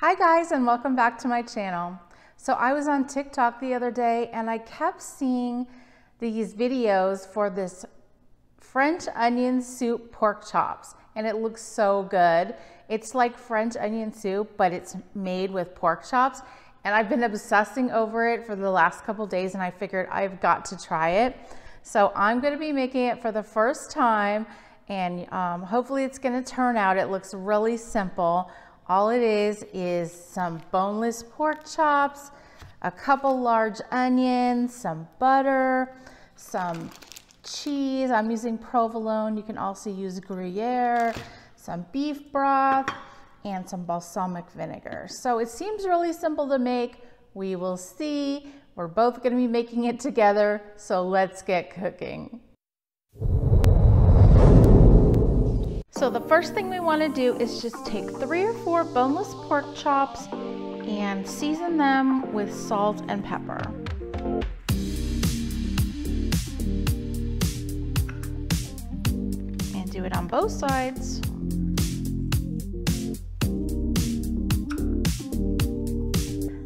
Hi guys, and welcome back to my channel. So I was on TikTok the other day and I kept seeing these videos for this French onion soup pork chops, and it looks so good. It's like French onion soup, but it's made with pork chops, and I've been obsessing over it for the last couple days, and I figured I've got to try it. So I'm going to be making it for the first time, and hopefully it's going to turn out. It looks really simple. All it is some boneless pork chops, a couple large onions, some butter, some cheese. I'm using provolone. You can also use gruyere, some beef broth, and some balsamic vinegar. So it seems really simple to make. We will see. We're both going to be making it together, so let's get cooking. So the first thing we want to do is just take 3 or 4 boneless pork chops and season them with salt and pepper. And do it on both sides.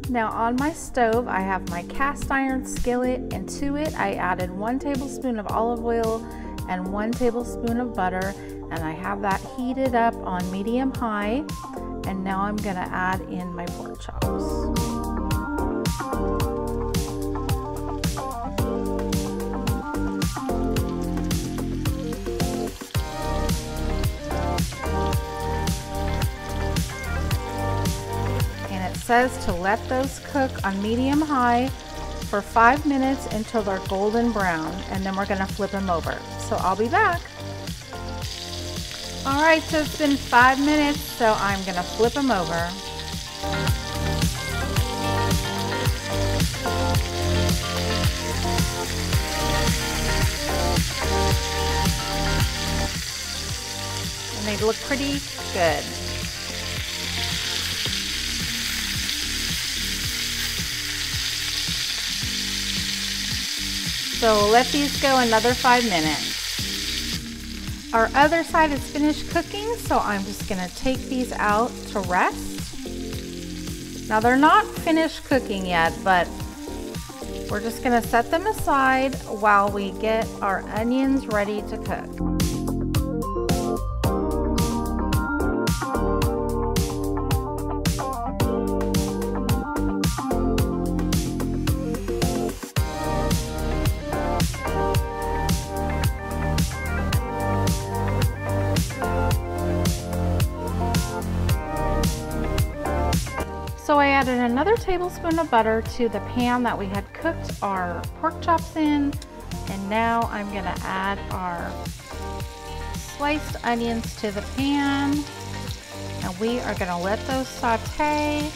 Now on my stove, I have my cast iron skillet, and to it I added 1 tablespoon of olive oil and 1 tablespoon of butter, and I have that heated up on medium high. And now I'm gonna add in my pork chops. And it says to let those cook on medium high for 5 minutes until they're golden brown, and then we're gonna flip them over. So I'll be back. All right, so it's been 5 minutes, so I'm gonna flip them over. And they look pretty good. So we'll let these go another 5 minutes. Our other side is finished cooking, so I'm just gonna take these out to rest. Now they're not finished cooking yet, but we're just gonna set them aside while we get our onions ready to cook. So I added another tablespoon of butter to the pan that we had cooked our pork chops in, and now I'm gonna add our sliced onions to the pan, and we are gonna let those saute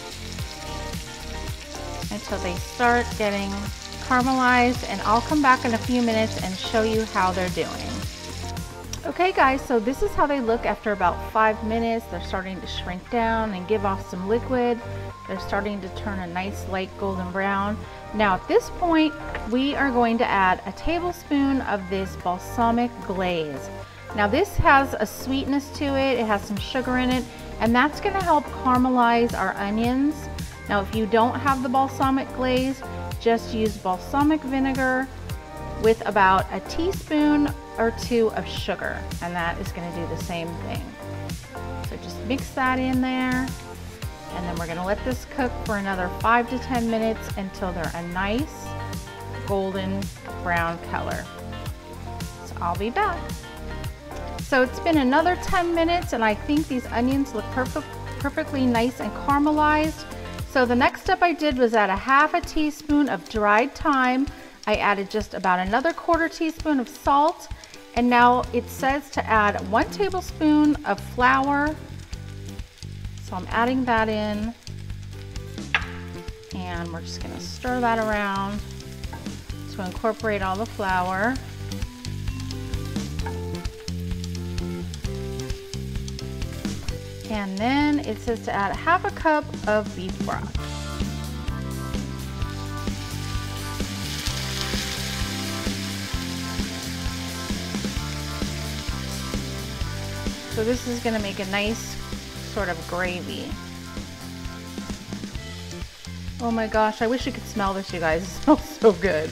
until they start getting caramelized, and I'll come back in a few minutes and show you how they're doing. Okay guys, so this is how they look after about 5 minutes. They're starting to shrink down and give off some liquid. They're starting to turn a nice light golden brown. Now at this point, we are going to add a tablespoon of this balsamic glaze. Now this has a sweetness to it. It has some sugar in it, and that's gonna help caramelize our onions. Now if you don't have the balsamic glaze, just use balsamic vinegar with about a teaspoon or 2 of sugar, and that is gonna do the same thing. So just mix that in there. And then we're gonna let this cook for another 5 to 10 minutes until they're a nice golden brown color. So I'll be back. So it's been another 10 minutes, and I think these onions look perfectly nice and caramelized. So the next step I did was add a half a teaspoon of dried thyme. I added just about another 1/4 teaspoon of salt, and now it says to add 1 tablespoon of flour. So I'm adding that in, and we're just gonna stir that around to incorporate all the flour. And then it says to add 1/2 cup of beef broth. So this is gonna make a nice sort of gravy. Oh my gosh, I wish you could smell this, you guys. It smells so good.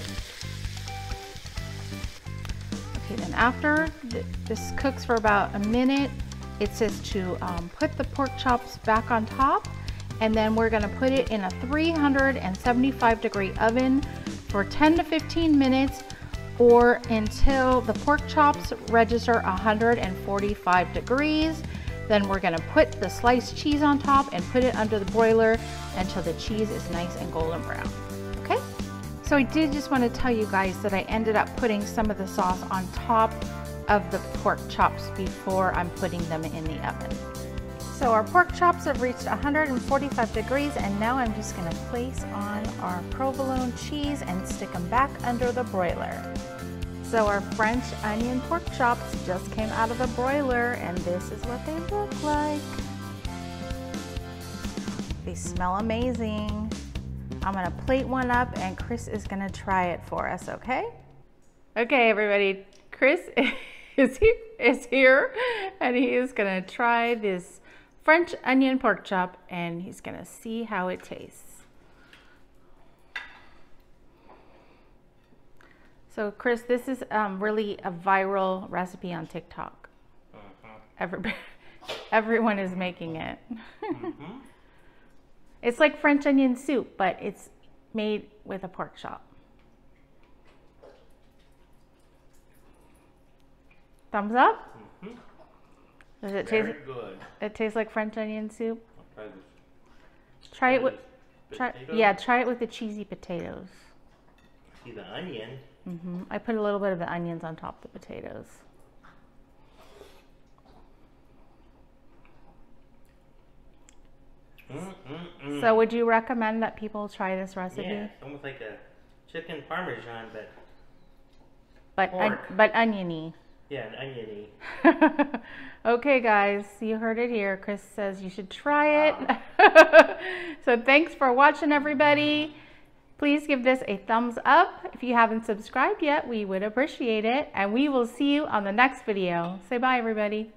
Okay, then after this cooks for about a minute, it says to put the pork chops back on top, and then we're gonna put it in a 375-degree oven for 10 to 15 minutes or until the pork chops register 145 degrees. Then we're gonna put the sliced cheese on top and put it under the broiler until the cheese is nice and golden brown, okay? So I did just wanna tell you guys that I ended up putting some of the sauce on top of the pork chops before I'm putting them in the oven. So our pork chops have reached 145 degrees, and now I'm just gonna place on our provolone cheese and stick them back under the broiler. So our French onion pork chops just came out of the broiler, and this is what they look like. They smell amazing. I'm gonna plate one up and Chris is gonna try it for us, okay? Okay, everybody, Chris is here and he is gonna try this French onion pork chop and he's gonna see how it tastes. So Chris, this is really a viral recipe on TikTok. Everyone is making it. It's like French onion soup, but it's made with a pork chop. Thumbs up? Does it taste good? It tastes like French onion soup. I'll try this. Try it with try it with the cheesy potatoes. See the onion? I put a little bit of the onions on top of the potatoes. So would you recommend that people try this recipe? Yeah, it's almost like a chicken parmesan, but oniony. Yeah, an oniony. Okay guys, you heard it here. Chris says you should try it. So thanks for watching, everybody. Please give this a thumbs up. If you haven't subscribed yet, we would appreciate it. And we will see you on the next video. Say bye, everybody.